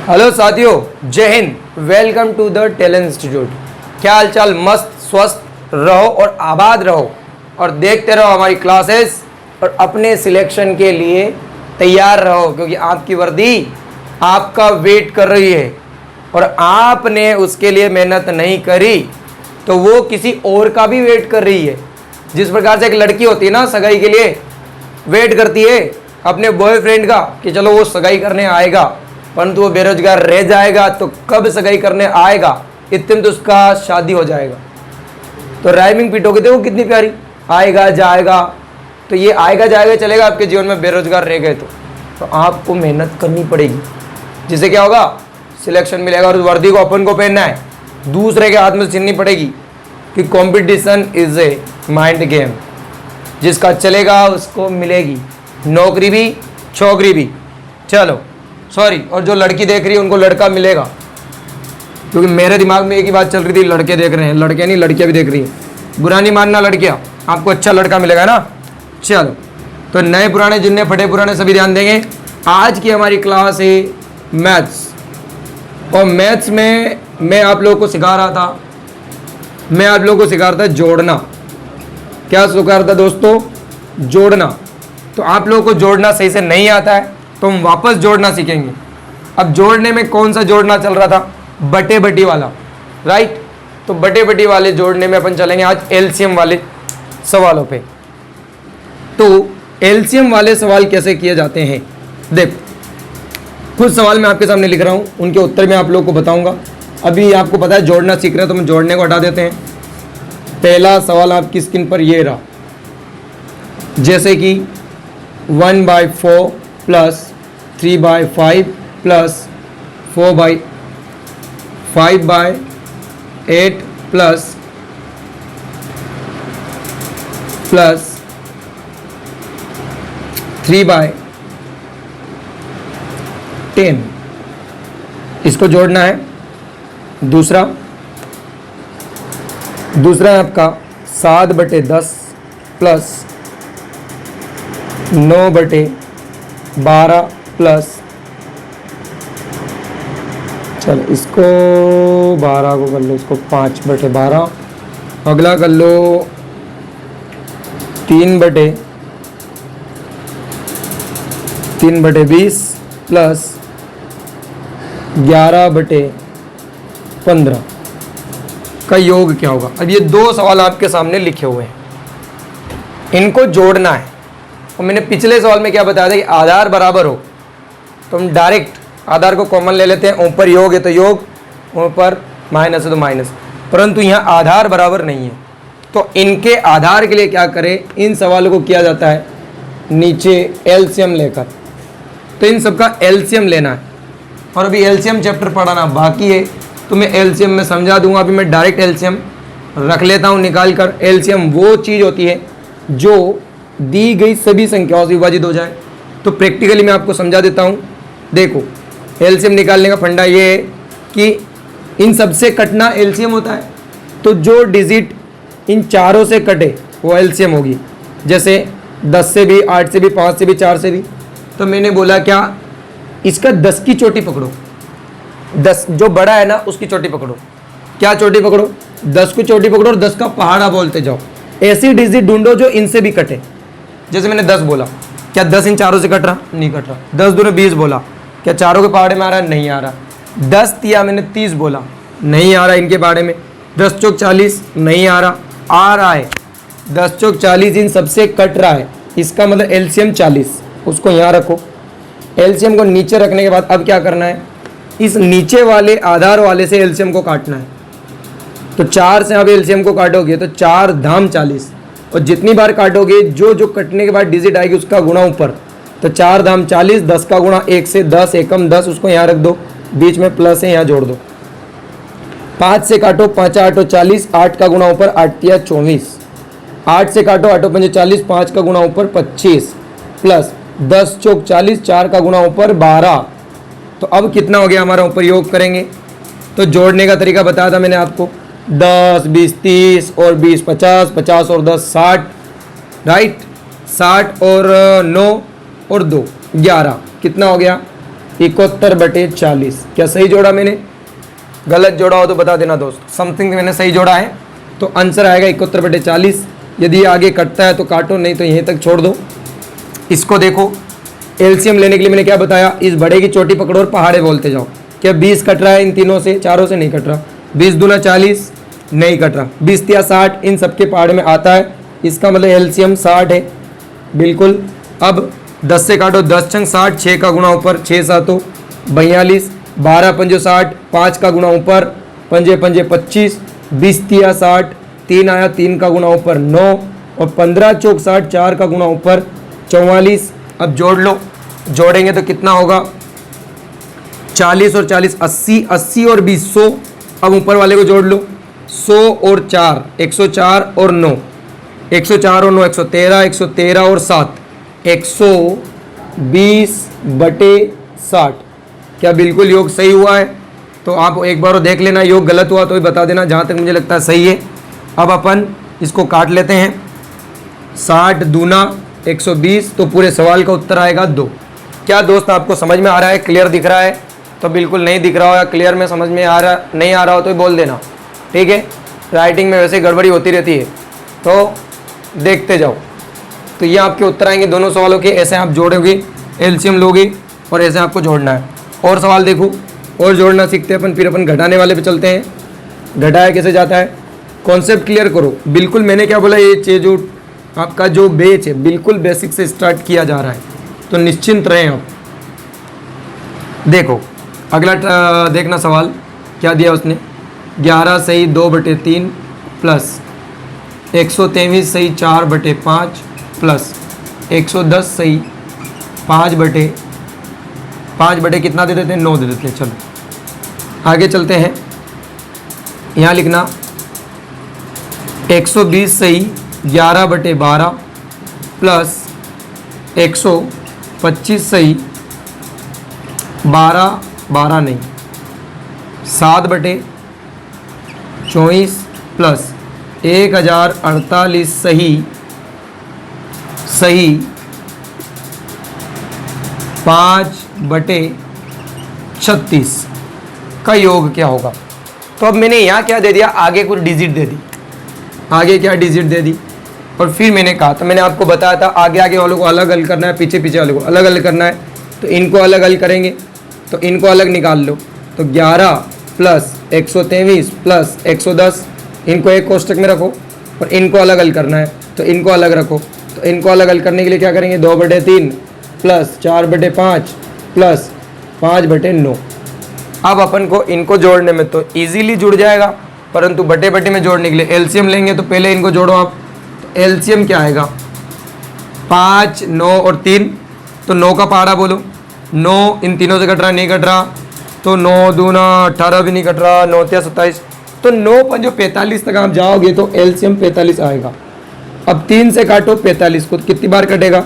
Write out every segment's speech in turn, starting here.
Hello साथियों, जय हिंद। Welcome to the talent institute. क्या हाल चाल? मस्त स्वस्थ रहो और आबाद रहो और देखते रहो हमारी क्लासेस और अपने सिलेक्शन के लिए तैयार रहो, क्योंकि आपकी वर्दी आपका वेट कर रही है और आपने उसके लिए मेहनत नहीं करी तो वो किसी और का भी वेट कर रही है। जिस प्रकार से एक लड़की होती है ना, सगाई के लिए वेट करती है अपने बॉयफ्रेंड का कि चलो वो सगाई करने आएगा, परंतु वो बेरोजगार रह जाएगा तो कब सगाई करने आएगा, इतने में तो उसका शादी हो जाएगा। तो राइमिंग पीटोगे देखो कितनी प्यारी, आएगा जाएगा। तो ये आएगा जाएगा चलेगा आपके जीवन में, बेरोजगार रह गए तो आपको मेहनत करनी पड़ेगी, जिससे क्या होगा, सिलेक्शन मिलेगा। और उस वर्दी को अपन को पहनना है, दूसरे के हाथ में छीननी पड़ेगी कि competition is a mind game. जिसका चलेगा उसको मिलेगी नौकरी भी छोकरी भी। चलो सॉरी, और जो लड़की देख रही है उनको लड़का मिलेगा, क्योंकि मेरे दिमाग में एक ही बात चल रही थी, लड़के देख रहे हैं, लड़के नहीं लड़कियां भी देख रही हैं। बुरा नहीं मानना लड़कियां, आपको अच्छा लड़का मिलेगा ना। चलो, तो नए पुराने जिन्ने फटे पुराने सभी ध्यान देंगे। आज की हमारी क्लास है मैथ्स, और मैथ्स में मैं आप लोगों को सिखा रहा था जोड़ना। क्या सिखा रहा था दोस्तों? जोड़ना। तो आप लोगों को जोड़ना सही से नहीं आता है तो हम वापस जोड़ना सीखेंगे। अब जोड़ने में कौन सा जोड़ना चल रहा था? बटे बटी वाला, राइट। तो बटे बटी वाले जोड़ने में अपन चलेंगे आज एलसीएम वाले सवालों पे। तो एलसीएम वाले सवाल कैसे किए जाते हैं, देख कुछ सवाल मैं आपके सामने लिख रहा हूँ, उनके उत्तर मैं आप लोगों को बताऊंगा। अभी आपको पता है जोड़ना सीख रहे हैं, तो हम जोड़ने को हटा देते हैं। पहला सवाल आपकी स्क्रीन पर ये रहा, जैसे कि 1/4 प्लस 3/5 प्लस 4/5/8 प्लस 3/10, इसको जोड़ना है। दूसरा है आपका 7/10 प्लस 9/12 प्लस, चलो इसको 12 को कर लो, इसको 5/12। अगला कर लो 3/20 प्लस 11/15 का योग क्या होगा। अब ये दो सवाल आपके सामने लिखे हुए हैं, इनको जोड़ना है। और मैंने पिछले सवाल में क्या बताया था कि आधार बराबर हो तो हम डायरेक्ट आधार को कॉमन ले लेते हैं, ऊपर योग है तो योग, ऊपर माइनस है तो माइनस। परंतु यहाँ आधार बराबर नहीं है, तो इनके आधार के लिए क्या करें, इन सवालों को किया जाता है नीचे एलसीएम लेकर। तो इन सबका एलसीएम लेना है, और अभी एलसीएम चैप्टर पढ़ाना बाकी है, तो मैं एलसीएम में समझा दूंगा। अभी मैं डायरेक्ट एलसीएम रख लेता हूँ निकाल कर। एलसीएम वो चीज़ होती है जो दी गई सभी संख्याओं से विभाजित हो जाए। तो प्रैक्टिकली मैं आपको समझा देता हूँ। देखो, एलसीएम निकालने का फंडा ये है कि इन सबसे कटना एलसीएम होता है, तो जो डिजिट इन चारों से कटे वो एलसीएम होगी। जैसे 10 से भी, 8 से भी, 5 से भी, 4 से भी। तो मैंने बोला क्या, इसका 10 की चोटी पकड़ो, 10 जो बड़ा है ना उसकी चोटी पकड़ो। क्या चोटी पकड़ो? 10 को चोटी पकड़ो और 10 का पहाड़ा बोलते जाओ। ऐसी डिजिट ढूंढो जो इनसे भी कटे। जैसे मैंने 10 बोला, क्या 10 इन चारों से कट रहा? नहीं कट रहा। 10 दूने 20 बोला, क्या चारों के पहाड़े में आ रहा है? नहीं आ रहा। 10 तिया मैंने 30 बोला, नहीं आ रहा इनके पहाड़े में। 10 चौक 40 नहीं आ रहा है। 10 चौक 40 इन सबसे कट रहा है, इसका मतलब एलसीएम 40। उसको यहाँ रखो। एलसीएम को नीचे रखने के बाद अब क्या करना है, इस नीचे वाले आधार वाले से एलसीएम को काटना है। तो 4 से आप एलसीएम को काटोगे तो 4 धाम 40, और जितनी बार काटोगे जो कटने के बाद डिजिट आएगी उसका गुणा ऊपर। तो 4 धाम 40, 10 का गुणा 1 से 10 एकम 10, उसको यहाँ रख दो, बीच में प्लस है यहाँ जोड़ दो। 5 से काटो, 5 8 40, 8 का गुणा ऊपर, 8 या 24। 8 से काटो, 8 5 40, 5 का गुणा ऊपर 25 प्लस 10 चौक 40, 4 का गुणा ऊपर 12। तो अब कितना हो गया हमारा, ऊपर योग करेंगे। तो जोड़ने का तरीका बताया था मैंने आपको, 10 20 30 और 20 50, 50 और 10 60, राइट। 60 और 9 और 2 11, कितना हो गया 71/40। क्या सही जोड़ा मैंने? गलत जोड़ा हो तो बता देना दोस्त। समथिंग मैंने सही जोड़ा है, तो आंसर आएगा 71/40। यदि आगे कटता है तो काटो, नहीं तो यहीं तक छोड़ दो। इसको देखो, एलसीएम लेने के लिए मैंने क्या बताया, इस बड़े की चोटी पकड़ो और पहाड़े बोलते जाओ। क्या 20 कट रहा है इन तीनों से? चारों से नहीं कट रहा। 20 दूना 40 नहीं कट रहा। 20 तिया 60 इन सबके पहाड़ में आता है, इसका मतलब एलसीएम 60 है बिल्कुल। अब 10 से काटो, 10 छंग 60, 6 का गुणा ऊपर, 6 7 42, 12 पंजो 60, 5 का गुणा ऊपर, पंजे पंजे 25, 20 तिया 60, 3 आया, 3 का गुणा ऊपर 9, और 15 चौक 60, 4 का गुणा ऊपर 44। अब जोड़ लो, जोड़ेंगे तो कितना होगा? 40 और 40 80, 80 और 20 100। अब ऊपर वाले को जोड़ लो, 100 और 4 104 और 9, 104 और 9 113, 113 और 7 120/60। क्या बिल्कुल योग सही हुआ है? तो आप एक बार और देख लेना, योग गलत हुआ तो भी बता देना, जहाँ तक मुझे लगता है सही है। अब अपन इसको काट लेते हैं। 60 दूना 120, तो पूरे सवाल का उत्तर आएगा 2। क्या दोस्त आपको समझ में आ रहा है? क्लियर दिख रहा है? तो बिल्कुल नहीं दिख रहा हो या क्लियर में समझ में आ रहा नहीं आ रहा हो तो बोल देना, ठीक है। राइटिंग में वैसे गड़बड़ी होती रहती है, तो देखते जाओ। तो ये आपके उत्तर आएंगे दोनों सवालों के। ऐसे आप जोड़ोगे, एलसीएम लोगे और ऐसे आपको जोड़ना है। और सवाल देखो, और जोड़ना सीखते हैं अपन, फिर अपन घटाने वाले पे चलते हैं। घटाया कैसे जाता है, कॉन्सेप्ट क्लियर करो। बिल्कुल मैंने क्या बोला, ये चीज़ जो आपका जो बेच है बिल्कुल बेसिक से स्टार्ट किया जा रहा है, तो निश्चिंत रहें आप। देखो अगला देखना सवाल क्या दिया उसने, 11 सही 2/3 प्लस 123 सही 4/5 प्लस 110 सही 5/5 कितना दे देते हैं? 9 दे देते हैं। चलो आगे चलते हैं। यहाँ लिखना 120 सही 11/12 प्लस 125 सही 12 नहीं 7/24 प्लस 1048 सही 5/36 का योग क्या होगा? तो अब मैंने यहाँ क्या दे दिया, आगे कुछ डिजिट दे दी। आगे क्या डिजिट दे दी, और फिर मैंने कहा, तो मैंने आपको बताया था आगे आगे वालों को अलग हल करना है, पीछे पीछे वालों को अलग हल करना है। तो इनको अलग हल करेंगे, तो इनको अलग निकाल लो। तो 11 प्लस 123 प्लस 110, इनको एक कोष्टक में रखो, और इनको अलग हल करना है, तो इनको अलग रखो। तो इनको अलग हल करने के लिए क्या करेंगे, 2/3 प्लस 4/5 प्लस 5/9। अब अपन को इनको जोड़ने में तो इजीली जुड़ जाएगा, परंतु बटे बटे में जोड़ने के लिए एलसीएम लेंगे। तो पहले इनको जोड़ो आप। तो एलसीएम क्या आएगा, 5 9 और 3, तो 9 का पहाड़ा बोलो। 9 इन तीनों से कट रहा, नहीं कट रहा, तो 9 दूना 18 भी नहीं कट रहा, 9 तिया 27, तो 9 पंजो 45 तक आप जाओगे तो एलसीएम 45 आएगा। अब 3 से काटो 45 को, तो कितनी बार कटेगा?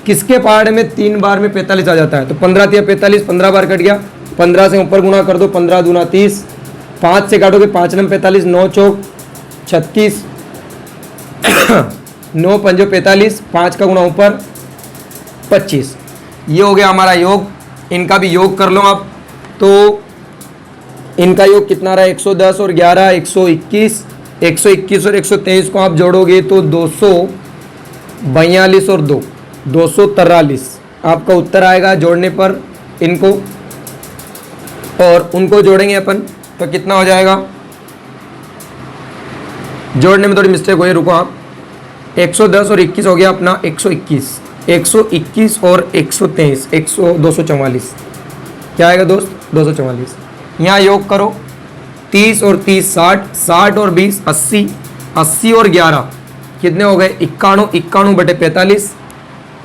किसके पहाड़ में 3 बार में 45 आ जाता है? तो 15 तिया 45, 15 बार कट गया। 15 से ऊपर गुणा कर दो, 15 दूना 30, 5 से काटोगे 5 नम 45, 9 चौक 36, 9 पंजो 45, 5 का गुणा ऊपर 25। ये हो गया हमारा योग। इनका भी योग कर लो आप। तो इनका योग कितना रहा, 110 और 11 121, 121 और 123 को आप जोड़ोगे तो 242 और 2 243 आपका उत्तर आएगा जोड़ने पर इनको। और उनको जोड़ेंगे अपन तो कितना हो जाएगा, जोड़ने में थोड़ी मिस्टेक हुई, रुको आप। 110 और 21 हो गया अपना 121, 121 और 123 244। क्या आएगा दोस्त, 244। यहाँ योग करो, 30 और 30 60, 60 और 20 80, 80 और 11 कितने हो गए, 91, 91/45।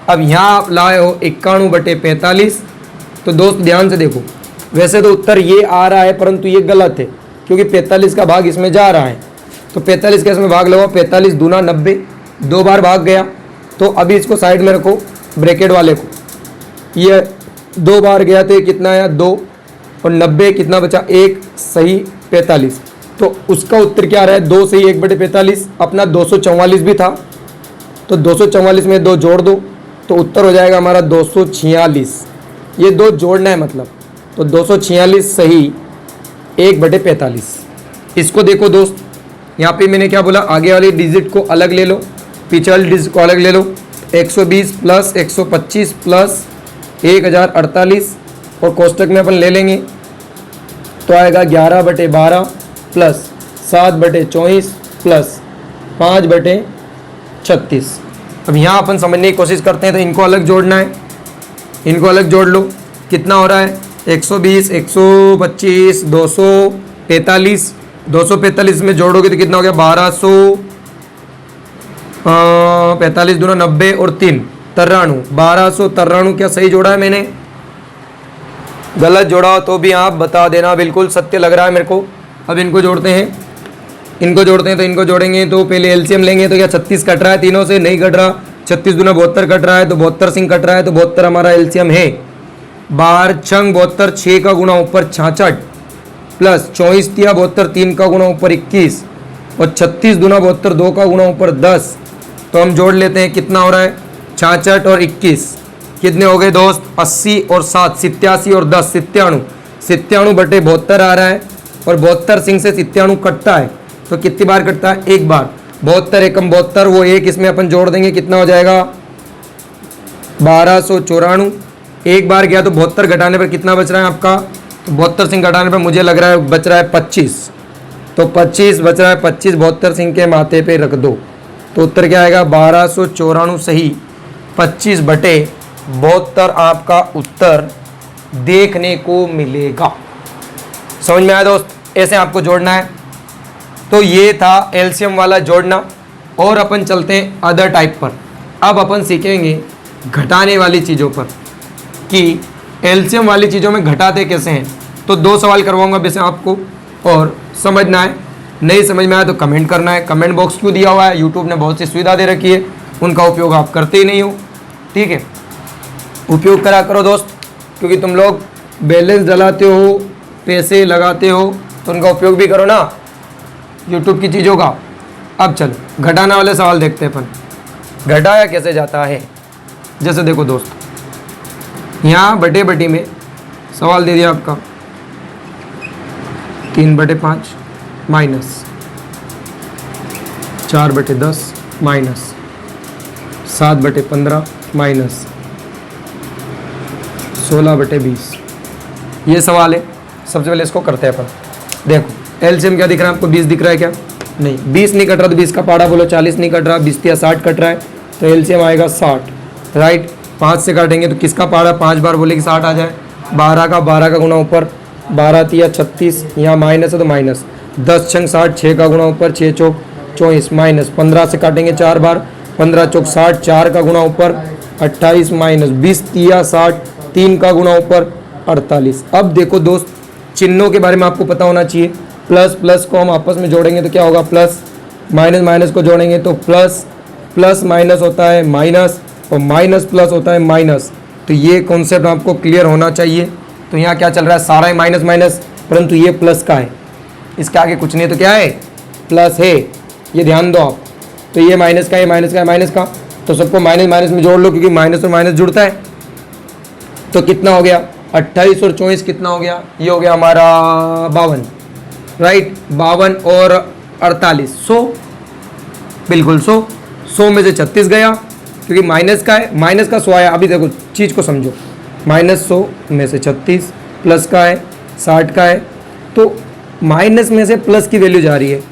अब यहाँ आप लाए हो 91/45। तो दोस्त ध्यान से देखो, वैसे तो उत्तर ये आ रहा है परंतु ये गलत है, क्योंकि 45 का भाग इसमें जा रहा है। तो 45 का इसमें भाग लगाओ, 45 दूना 90, 2 बार भाग गया। तो अभी इसको साइड में रखो, ब्रैकेट वाले को। ये 2 बार गया तो ये कितना आया 2, और 90 कितना बचा 1, सही 45। तो उसका उत्तर क्या आ रहा है, 2 सही 1/45। अपना 244 भी था, तो 244 में 2 जोड़ दो तो उत्तर हो जाएगा हमारा 246। ये दो जोड़ना है मतलब, तो 246 सही 1/45। इसको देखो दोस्त, यहाँ पे मैंने क्या बोला, आगे वाली डिजिट को अलग ले लो, पीछे वाली डिजिट को अलग ले लो। 120 प्लस 125 प्लस 1048 और कोष्टक में अपन ले लेंगे तो आएगा 11/12 प्लस 7/24 प्लस 5/36। अब यहाँ अपन समझने की कोशिश करते हैं, तो इनको अलग जोड़ना है, इनको अलग जोड़ लो। कितना हो रहा है, 120 125 245, 245 में जोड़ोगे तो कितना हो गया, 1245 दूना 90 और 3 93, 1293। क्या सही जोड़ा है मैंने? गलत जोड़ा हो तो भी आप बता देना, बिल्कुल सत्य लग रहा है मेरे को। अब इनको जोड़ते हैं, इनको जोड़ते हैं, तो इनको जोड़ेंगे तो पहले एलसीएम लेंगे, तो क्या 36 कट रहा है, तीनों से नहीं कट रहा। 36 दूना 72 कट रहा है, तो 72 सिंह कट रहा है, तो 72 हमारा एलसीएम है। 12 छंग 72, 6 का गुना ऊपर 66 प्लस 24 तिया 72, 3 का गुना ऊपर 21 और 36 दूना 72, 2 का गुना ऊपर 10। तो हम जोड़ लेते हैं, कितना हो रहा है, 66 और 21 कितने हो गए दोस्त, 80 और 7 87 और 10 97, 97/72 आ रहा है। और 72 सिंह से 97 कटता है, तो कितनी बार कटता है, एक बार। 72 एकम 72, वो एक इसमें अपन जोड़ देंगे, कितना हो जाएगा 1294। एक बार गया तो 72 घटाने पर कितना बच रहा है आपका, तो 72 सिंह घटाने पर मुझे लग रहा है बच रहा है 25, तो 25 बच रहा है। 25 72 सिंह के माथे पे रख दो, तो उत्तर क्या आएगा, 1294 सही 25/72 आपका उत्तर देखने को मिलेगा। समझ में आया दोस्त? ऐसे आपको जोड़ना है। तो ये था एलसीएम वाला जोड़ना। और अपन चलते हैं अदर टाइप पर। अब अपन सीखेंगे घटाने वाली चीज़ों पर कि एलसीएम वाली चीज़ों में घटाते कैसे हैं। तो 2 सवाल करवाऊंगा वैसे आपको, और समझना है। नहीं समझ में आया तो कमेंट करना है। कमेंट बॉक्स क्यों दिया हुआ है, यूट्यूब ने बहुत सी सुविधा दे रखी है, उनका उपयोग आप करते ही नहीं हो। ठीक है, उपयोग करा करो दोस्त, क्योंकि तुम लोग बैलेंस डलाते हो, पैसे लगाते हो, तो उनका उपयोग भी करो ना यूट्यूब की चीज़ों का। अब चल घटाना वाले सवाल देखते हैं अपन, घटाया कैसे जाता है। जैसे देखो दोस्त, यहाँ बटे में सवाल दे दिया आपका 3/5 माइनस 4/10 माइनस 7/15 माइनस 16/20। ये सवाल है। सबसे पहले इसको करते हैं अपन। देखो एलसीएम क्या दिख रहा है आपको, 20 दिख रहा है क्या? नहीं, 20 नहीं कट रहा तो 20 का पाड़ा बोलो, 40 नहीं कट रहा, 20 या 60 कट रहा है, तो एलसीएम आएगा 60। राइट, 5 से काटेंगे तो किसका पाड़ा 5 बार बोले कि 60 आ जाए। 12 का गुना ऊपर, 12 तिया 36, यहाँ माइनस है तो माइनस, 10 छंग 60, 6 का गुना ऊपर, 6 चौक 24 माइनस, 15 से काटेंगे 4 बार, 15 चौक 60, 4 का गुना ऊपर 28 माइनस, 20 तिया 60, 3 का गुना ऊपर 48। अब देखो दोस्त, चिन्हों के बारे में आपको पता होना चाहिए। प्लस प्लस को हम आपस में जोड़ेंगे तो क्या होगा, प्लस, माइनस माइनस को जोड़ेंगे तो प्लस, प्लस माइनस होता है माइनस, और माइनस प्लस होता है माइनस। तो ये कॉन्सेप्ट आपको क्लियर होना चाहिए। तो यहाँ क्या चल रहा है, सारा ही माइनस माइनस, परंतु ये प्लस का है, इसके आगे कुछ नहीं है, तो क्या है, प्लस है। ये ध्यान दो आप। तो ये माइनस का है, माइनस का है, माइनस का, तो सबको माइनस माइनस में जोड़ लो, क्योंकि माइनस और माइनस जुड़ता है। तो कितना हो गया, 28 और 24 कितना हो गया, ये हो गया हमारा 52। राइट, 52 और 48 100, बिल्कुल 100। 100 में से 36 गया, क्योंकि माइनस का है, माइनस का 100 आया। अभी देखो चीज़ को समझो, -100 में से 36, प्लस का है 60 का है, तो माइनस में से प्लस की वैल्यू जा रही है,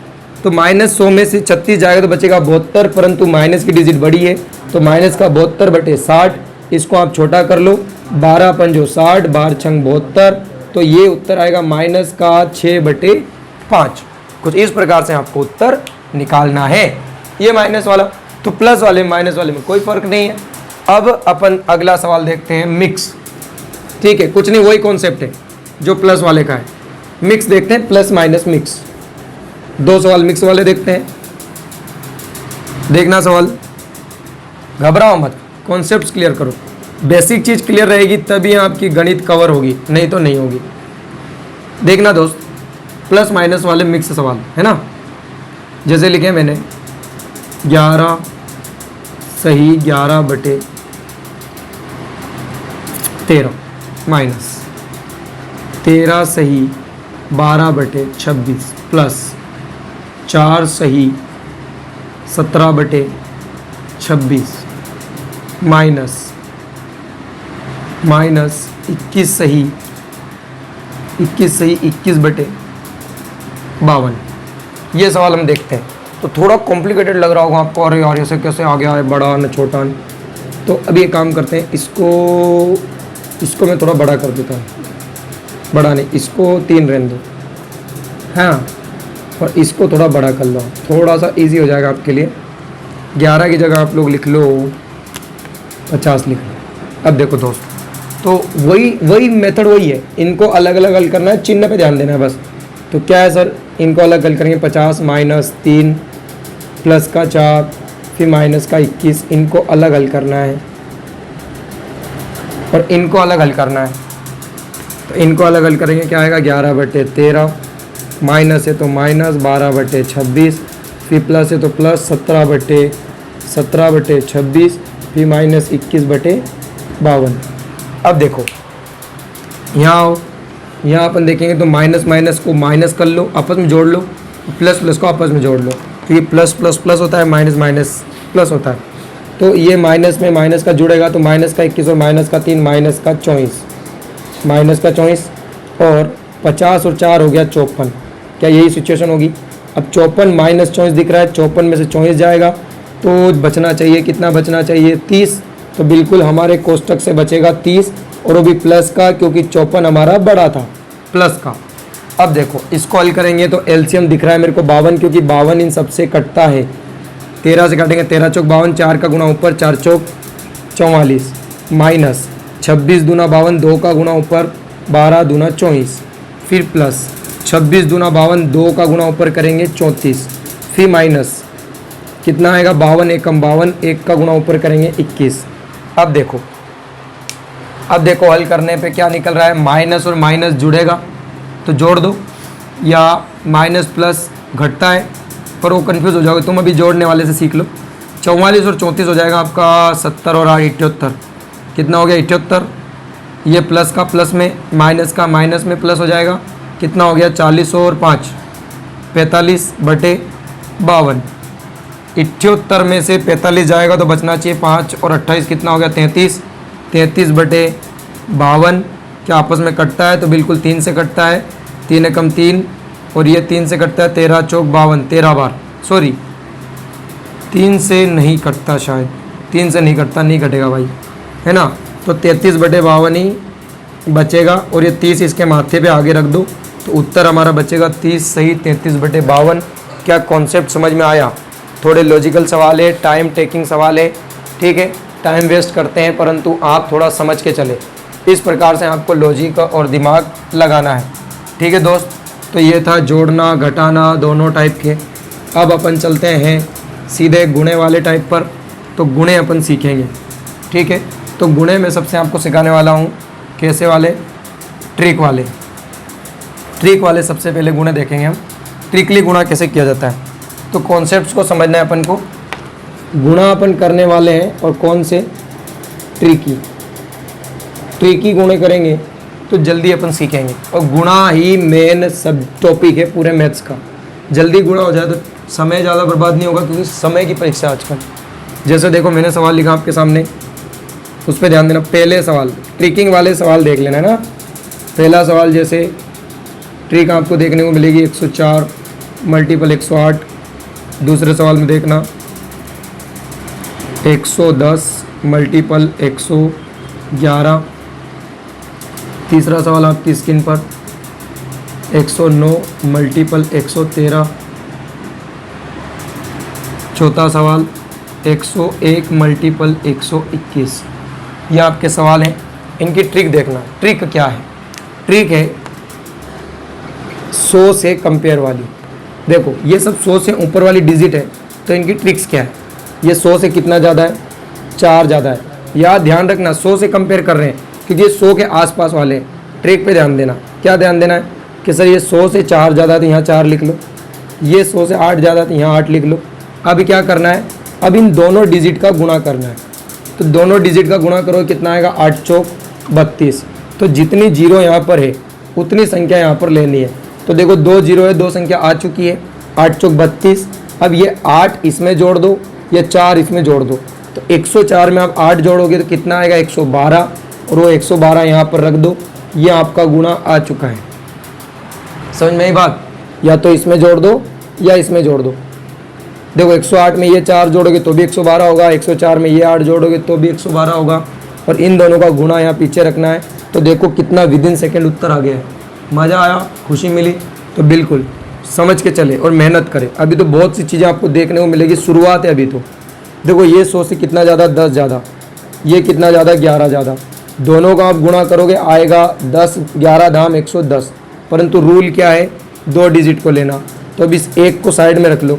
तो -100 में से 36 जाएगा तो बचेगा 72, परंतु माइनस की डिजिट बड़ी है, तो माइनस का 72/60, इसको आप छोटा कर लो, 12 पंजो 60, 12 छंग 72, तो ये उत्तर आएगा माइनस का 6/5। कुछ इस प्रकार से आपको उत्तर निकालना है। ये माइनस वाला, तो प्लस वाले माइनस वाले में कोई फर्क नहीं है। अब अपन अगला सवाल देखते हैं, मिक्स। ठीक है, कुछ नहीं, वही कॉन्सेप्ट है जो प्लस वाले का है। मिक्स देखते हैं, प्लस माइनस मिक्स। 2 सवाल मिक्स वाले देखते हैं। देखना सवाल, घबराओ मत, कॉन्सेप्ट्स क्लियर करो। बेसिक चीज़ क्लियर रहेगी तभी आपकी गणित कवर होगी, नहीं तो नहीं होगी। देखना दोस्त, प्लस माइनस वाले मिक्स सवाल है ना। जैसे लिखे मैंने 11 सही 11/13, माइनस 13 सही 12/26 प्लस 4 सही 17/26 माइनस 21 सही 21/52। ये सवाल हम देखते हैं। तो थोड़ा कॉम्प्लिकेटेड लग रहा होगा आपको, अरे यार ऐसे कैसे आ गया है, बड़ा न छोटा न। तो अभी एक काम करते हैं, इसको मैं थोड़ा बड़ा कर देता हूँ, बड़ा नहीं, इसको 3 रहने दो, हाँ, और इसको थोड़ा बड़ा कर लो, थोड़ा सा इजी हो जाएगा आपके लिए। 11 की जगह आप लोग लिख लो 50 लिख लो। अब देखो दोस्त, तो वही मेथड वही है, इनको अलग अलग हल करना है, चिन्ह पे ध्यान देना है बस। तो क्या है सर, इनको अलग हल करेंगे, 50 माइनस 3 प्लस का 4 फिर माइनस का 21, इनको अलग हल करना है और इनको अलग हल करना है। तो इनको अलग हल करेंगे, क्या आएगा 11/13, माइनस है तो माइनस 12/26, फिर प्लस है तो प्लस 17/26, फिर माइनस 21/52। अब देखो यहाँ आओ, यहाँ अपन देखेंगे तो माइनस माइनस को माइनस कर लो, आपस में जोड़ लो, प्लस प्लस को आपस में जोड़ लो, तो ये प्लस प्लस प्लस होता है, माइनस माइनस प्लस होता है। तो ये माइनस में माइनस का जुड़ेगा, तो माइनस का 21 और माइनस का 3, माइनस का 24 और 50 और 4 हो गया 54। क्या यही सिचुएशन होगी? अब 54 माइनस 24 दिख रहा है, 54 में से 24 जाएगा तो बचना चाहिए, कितना बचना चाहिए 30। तो बिल्कुल हमारे कोष्टक से बचेगा 30, और वो भी प्लस का, क्योंकि 54 हमारा बड़ा था प्लस का। अब देखो इसको हल करेंगे तो एलसीएम दिख रहा है मेरे को 52, क्योंकि 52 इन सबसे कटता है। 13 से काटेंगे, 13 चौक 52, 4 का गुना ऊपर 4 चौक 44, माइनस 26 दूना 52, 2 का गुना ऊपर 12 दूना 24, फिर प्लस 26 दूना 52, 2 का गुना ऊपर करेंगे 34, फिर माइनस कितना आएगा 52 एकम 52, 1 का गुना ऊपर करेंगे 21। अब देखो हल करने पे क्या निकल रहा है, माइनस और माइनस जुड़ेगा तो जोड़ दो, या माइनस प्लस घटता है पर वो कंफ्यूज हो जाओगे तुम, अभी जोड़ने वाले से सीख लो। 44 और 34 हो जाएगा आपका 70 और 8 78, कितना हो गया 78। ये प्लस का प्लस में, माइनस का माइनस में प्लस हो जाएगा, कितना हो गया 40 और 5 45/52। 78 में से 45 जाएगा तो बचना चाहिए 5 और 28 कितना हो गया 33, 33/52। क्या आपस में कटता है? तो बिल्कुल 3 से कटता है, 3 एकम 3 और ये 3 से कटता है, 13 चौक 52, 13 बार, सॉरी 3 से नहीं कटता, शायद 3 से नहीं कटता, नहीं कटेगा भाई, है ना। तो 33/52 ही बचेगा, और ये 30 इसके माथे पे आगे रख दो तो उत्तर हमारा बचेगा 30 सही 33/52। क्या कॉन्सेप्ट समझ में आया? थोड़े लॉजिकल सवाल है, टाइम टेकिंग सवाल है, ठीक है, टाइम वेस्ट करते हैं परंतु आप थोड़ा समझ के चले, इस प्रकार से आपको लॉजिक और दिमाग लगाना है, ठीक है दोस्त। तो ये था जोड़ना घटाना दोनों टाइप के। अब अपन चलते हैं सीधे गुणे वाले टाइप पर, तो गुणे अपन सीखेंगे, ठीक है। तो गुणे में सबसे आपको सिखाने वाला हूँ कैसे वाले, ट्रिक वाले सबसे पहले गुणे देखेंगे हम, ट्रिकली गुणा कैसे किया जाता है। तो कॉन्सेप्ट्स को समझना है अपन को, गुणा अपन करने वाले हैं और कौन से ट्रिकी गुणे करेंगे तो जल्दी अपन सीखेंगे, और गुणा ही मेन सब टॉपिक है पूरे मैथ्स का। जल्दी गुणा हो जाए तो समय ज़्यादा बर्बाद नहीं होगा, क्योंकि समय की परीक्षा आजकल। जैसे देखो मैंने सवाल लिखा आपके सामने, उस पर ध्यान देना। पहले सवाल ट्रिकिंग वाले सवाल देख लेना है ना। पहला सवाल जैसे ट्रिक आपको देखने को मिलेगी 104 मल्टीपल 108। दूसरे सवाल में देखना 110 मल्टीपल 111। तीसरा सवाल आपकी स्क्रीन पर 109 मल्टीपल 113। चौथा सवाल 101 मल्टीपल 121। ये आपके सवाल हैं, इनकी ट्रिक देखना। ट्रिक क्या है? ट्रिक है 100 से कंपेयर वाली। देखो ये सब 100 से ऊपर वाली डिजिट है, तो इनकी ट्रिक्स क्या है? ये 100 से कितना ज़्यादा है? 4 ज़्यादा है। याद ध्यान रखना 100 से कंपेयर कर रहे हैं, क्योंकि ये 100 के आसपास वाले हैं। ट्रिक पे ध्यान देना। क्या ध्यान देना है कि सर ये 100 से 4 ज़्यादा है तो यहाँ 4 लिख लो, ये 100 से 8 ज़्यादा है तो यहाँ 8 लिख लो। अब क्या करना है? अब इन दोनों डिजिट का गुणा करना है। तो दोनों डिजिट का गुणा करो, कितना आएगा? 8 चौक 32। तो जितनी जीरो यहाँ पर है उतनी संख्या यहाँ पर लेनी है। तो देखो 2 जीरो है, 2 संख्या आ चुकी है, 8 चौक 32। अब ये 8 इसमें जोड़ दो, ये 4 इसमें जोड़ दो, तो 104 में आप 8 जोड़ोगे तो कितना आएगा 112, और वो 112 यहाँ पर रख दो, ये आपका गुणा आ चुका है। समझ में आई बात? या तो इसमें जोड़ दो या इसमें जोड़ दो। देखो 108 में ये 4 जोड़ोगे तो भी 112 होगा, 104 में ये 8 जोड़ोगे तो भी 112 होगा, और इन दोनों का गुणा यहाँ पीछे रखना है। तो देखो कितना विदिन सेकेंड उत्तर आ गया है। मज़ा आया, खुशी मिली? तो बिल्कुल समझ के चले और मेहनत करें। अभी तो बहुत सी चीज़ें आपको देखने को मिलेगी, शुरुआत है अभी तो। देखो ये 100 से कितना ज़्यादा, 10 ज़्यादा, ये कितना ज़्यादा, 11 ज़्यादा। दोनों का आप गुणा करोगे आएगा 10, 11 धाम 110, परंतु रूल क्या है, 2 डिजिट को लेना। तो अब इस एक को साइड में रख लो,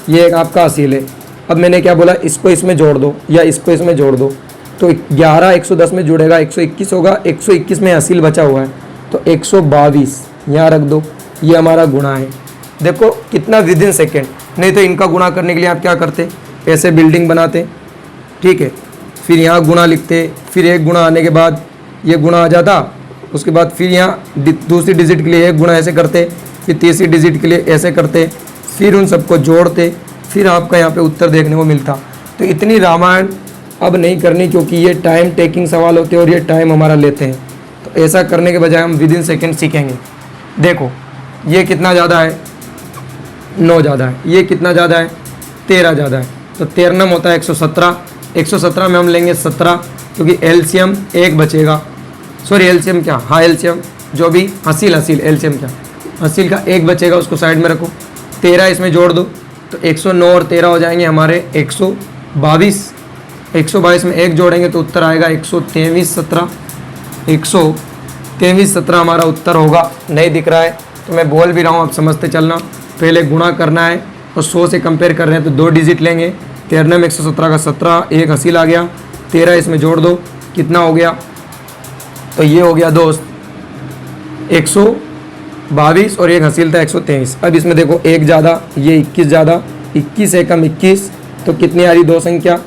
ये एक आपका हासिल है। अब मैंने क्या बोला, इसको इसमें जोड़ दो या इसको इसमें जोड़ दो, तो 11 110 में जुड़ेगा 121 होगा, 121 में हासिल बचा हुआ है तो 122 यहाँ रख दो, ये हमारा गुणा है। देखो कितना विदिन सेकेंड। नहीं तो इनका गुणा करने के लिए आप क्या करते, ऐसे बिल्डिंग बनाते, ठीक है, फिर यहाँ गुणा लिखते, फिर एक गुणा आने के बाद ये गुणा आ जाता, उसके बाद फिर यहाँ दूसरी डिजिट के लिए एक गुणा ऐसे करते, फिर तीसरी डिजिट के लिए ऐसे करते, फिर उन सबको जोड़ते, फिर आपका यहाँ पे उत्तर देखने को मिलता। तो इतनी रामायण अब नहीं करनी, क्योंकि ये टाइम टेकिंग सवाल होते हैं और ये टाइम हमारा लेते हैं। तो ऐसा करने के बजाय हम विदिन सेकेंड सीखेंगे। देखो ये कितना ज़्यादा है, 9 ज़्यादा है, ये कितना ज़्यादा है, 13 ज़्यादा है, तो 13 नम होता है 117। 117 में हम लेंगे 17, क्योंकि एलसीएम 1 बचेगा, सॉरी एलसीएम क्या, हाँ एलसीएम जो भी हासिल एलसीएम क्या, हासिल का 1 बचेगा, उसको साइड में रखो। 13 इसमें जोड़ दो तो 109 और 13 हो जाएंगे हमारे 122। 122 में 1 जोड़ेंगे तो उत्तर आएगा 123 17। 123 17 हमारा उत्तर होगा। नहीं दिख रहा है तो मैं बोल भी रहा हूँ, आप समझते चलना। पहले गुणा करना है और 100 से कंपेयर कर रहे हैं तो 2 डिजिट लेंगे। 13 में 117 का 17, 1 हासिल आ गया, 13 इसमें जोड़ दो, कितना हो गया, तो ये हो गया दोस्त 122 और 1 हासिल था 123। अब इसमें देखो 1 ज़्यादा, ये 21 ज़्यादा, 21 से कम 21, तो कितनी आ रही 2 संख्या,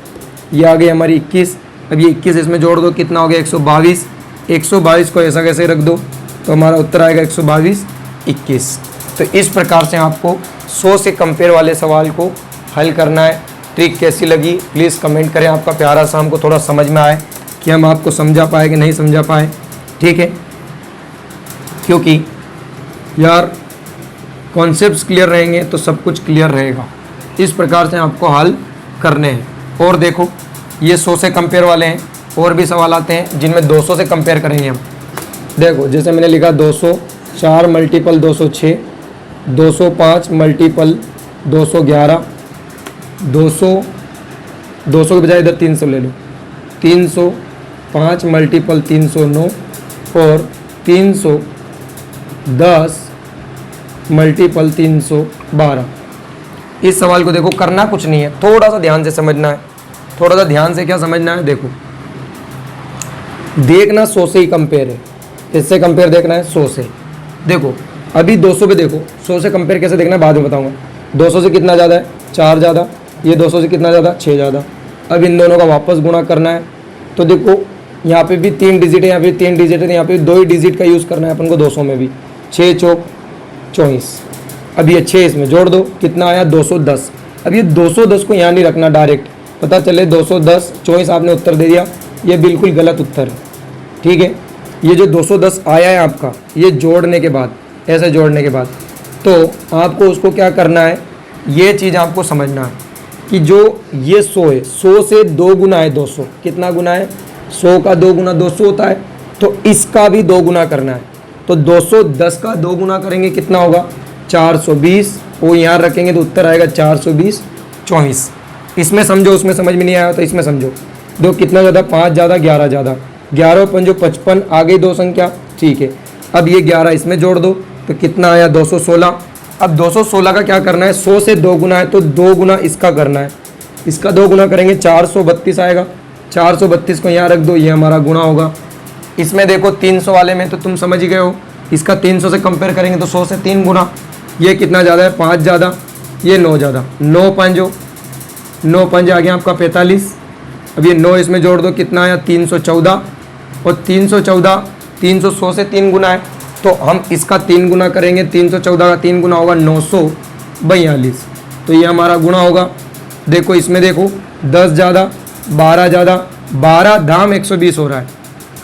ये आ गई हमारी 21। अब ये 21 इसमें जोड़ दो, कितना हो गया 122। 122 को ऐसा कैसे रख दो तो हमारा उत्तर आएगा 122 21। तो इस प्रकार से आपको 100 से कंपेयर वाले सवाल को हल करना है। ट्रिक कैसी लगी प्लीज़ कमेंट करें। आपका प्यारा सा हमको थोड़ा समझ में आए कि हम आपको समझा पाए कि नहीं समझा पाए, ठीक है, क्योंकि यार कॉन्सेप्ट्स क्लियर रहेंगे तो सब कुछ क्लियर रहेगा। इस प्रकार से आपको हल करने हैं। और देखो ये 100 से कंपेयर वाले हैं, और भी सवाल आते हैं जिनमें 200 से कंपेयर करेंगे हम। देखो जैसे मैंने लिखा 204 मल्टीपल 206, 205 मल्टीपल 211, 200 के बजाय इधर 300 ले लो, 305 मल्टीपल 309 और 310 मल्टीपल 312। इस सवाल को देखो करना कुछ नहीं है, थोड़ा सा ध्यान से समझना है। थोड़ा सा ध्यान से क्या समझना है, देखो देखना 100 से ही कंपेयर है, इससे कंपेयर देखना है 100 से। देखो अभी 200 पे देखो, 100 से कंपेयर कैसे देखना है बाद में बताऊंगा। 200 से कितना ज़्यादा है, 4 ज़्यादा, ये 200 से कितना ज़्यादा, 6 ज़्यादा। अब इन दोनों का वापस गुणा करना है। तो देखो यहाँ पे भी 3 डिजिट है, यहाँ पे 3 डिजिट है, यहाँ पे 2 ही डिजिट का यूज़ करना है अपन को 200 में भी। 6 चौक 24। अब ये 6 इसमें जोड़ दो, कितना आया 210। अब ये 210 को यहाँ नहीं रखना, डायरेक्ट पता चले 210 24 आपने उत्तर दे दिया, ये बिल्कुल गलत उत्तर है, ठीक है। ये जो 210 आया है आपका, ये जोड़ने के बाद, ऐसे जोड़ने के बाद, तो आपको उसको क्या करना है, ये चीज़ आपको समझना है कि जो ये 100 है, 100 से 2 गुना है 200। कितना गुना है, 100 का 2 गुना 200 होता है, तो इसका भी 2 गुना करना है। तो 210 का 2 गुना करेंगे कितना होगा, 420, वो यहाँ रखेंगे तो उत्तर आएगा 420 24। इसमें समझो, उसमें समझ में नहीं आया तो इसमें समझो। दो कितना ज़्यादा, 5 ज़्यादा 11 ज़्यादा, 11 पंजो 55, आ गई 2 संख्या, ठीक है। अब ये 11 इसमें जोड़ दो तो कितना आया 216। अब 216 का क्या करना है, 100 से 2 गुना है तो 2 गुना इसका करना है, इसका 2 गुना करेंगे 432 आएगा। 432 को यहाँ रख दो, ये हमारा गुणा होगा। इसमें देखो 300 वाले में तो तुम समझ ही गए हो, इसका 300 से कंपेयर करेंगे तो 100 से 3 गुना। ये कितना ज़्यादा है, 5 ज़्यादा, ये 9 ज़्यादा, 9 पंजो 9 पंज आ गया आपका 45। अब ये 9 इसमें जोड़ दो, कितना आया 314, और 314 300 से 3 गुना है, तो हम इसका 3 गुना करेंगे। 314 का 3 गुना होगा 942, तो ये हमारा गुणा होगा। देखो इसमें देखो 10 ज़्यादा 12 ज़्यादा 12 धाम 120 हो रहा है।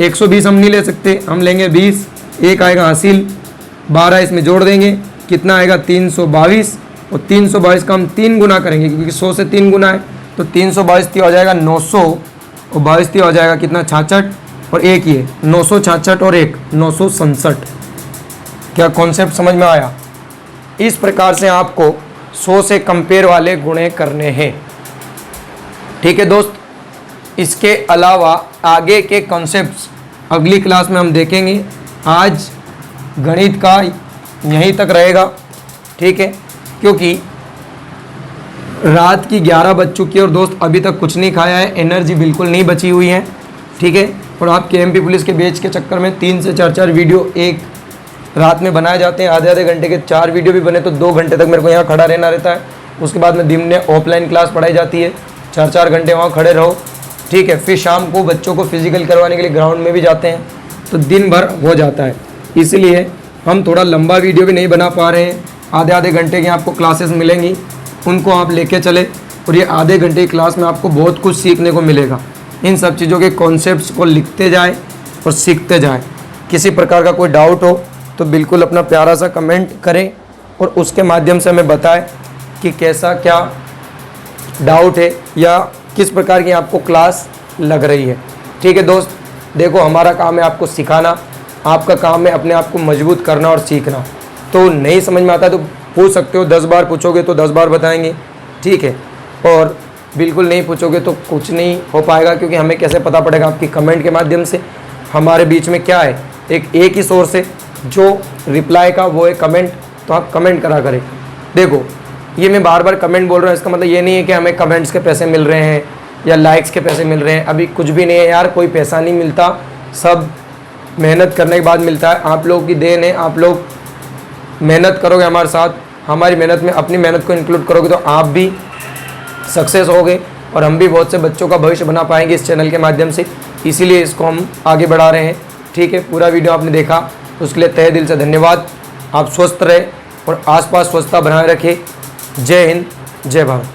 120 हम नहीं ले सकते, हम लेंगे 20, एक आएगा हासिल, 12 इसमें जोड़ देंगे, कितना आएगा 322, और 322 का हम 3 गुना करेंगे क्योंकि 100 से 3 गुना है, तो 322 हो जाएगा 900, और 22 हो जाएगा कितना 66, और एक ये 966 और एक 967। क्या कॉन्सेप्ट समझ में आया? इस प्रकार से आपको 100 से कंपेयर वाले गुणे करने हैं। ठीक है दोस्त, इसके अलावा आगे के कॉन्सेप्ट्स अगली क्लास में हम देखेंगे। आज गणित का यहीं तक रहेगा, ठीक है, क्योंकि रात की 11 बज चुकी है और दोस्त अभी तक कुछ नहीं खाया है, एनर्जी बिल्कुल नहीं बची हुई है, ठीक है। और आप KMP पुलिस के बैच के चक्कर में 3 से 4 वीडियो एक रात में बनाए जाते हैं, आधे घंटे के 4 वीडियो भी बने तो 2 घंटे तक मेरे को यहाँ खड़ा रहना रहता है। उसके बाद में दिन में ऑफलाइन क्लास पढ़ाई जाती है, 4 घंटे वहाँ खड़े रहो, ठीक है। फिर शाम को बच्चों को फिजिकल करवाने के लिए ग्राउंड में भी जाते हैं, तो दिन भर हो जाता है, इसलिए हम थोड़ा लंबा वीडियो भी नहीं बना पा रहे हैं। आधे घंटे की आपको क्लासेस मिलेंगी, उनको आप लेके चले, और ये आधे घंटे की क्लास में आपको बहुत कुछ सीखने को मिलेगा। इन सब चीज़ों के कॉन्सेप्ट्स को लिखते जाए और सीखते जाए। किसी प्रकार का कोई डाउट हो तो बिल्कुल अपना प्यारा सा कमेंट करें और उसके माध्यम से हमें बताएं कि कैसा क्या डाउट है या किस प्रकार की आपको क्लास लग रही है। ठीक है दोस्त, देखो हमारा काम है आपको सिखाना, आपका काम है अपने आप को मजबूत करना और सीखना। तो नहीं समझ में आता तो पूछ सकते हो, 10 बार पूछोगे तो 10 बार बताएंगे, ठीक है। और बिल्कुल नहीं पूछोगे तो कुछ नहीं हो पाएगा, क्योंकि हमें कैसे पता पड़ेगा? आपकी कमेंट के माध्यम से। हमारे बीच में क्या है, एक ही सोर्स है जो रिप्लाई का, वो है कमेंट। तो आप कमेंट करा करें। देखो ये मैं बार बार कमेंट बोल रहा हूँ, इसका मतलब ये नहीं है कि हमें कमेंट्स के पैसे मिल रहे हैं या लाइक्स के पैसे मिल रहे हैं। अभी कुछ भी नहीं है यार, कोई पैसा नहीं मिलता, सब मेहनत करने के बाद मिलता है। आप लोगों की देन है, आप लोग मेहनत करोगे हमारे साथ, हमारी मेहनत में अपनी मेहनत को इंक्लूड करोगे तो आप भी सक्सेस होगे और हम भी बहुत से बच्चों का भविष्य बना पाएंगे इस चैनल के माध्यम से। इसीलिए इसको हम आगे बढ़ा रहे हैं, ठीक है। पूरा वीडियो आपने देखा उसके लिए तहे दिल से धन्यवाद। आप स्वस्थ रहे और आसपास स्वच्छता बनाए रखें। जय हिंद, जय भारत।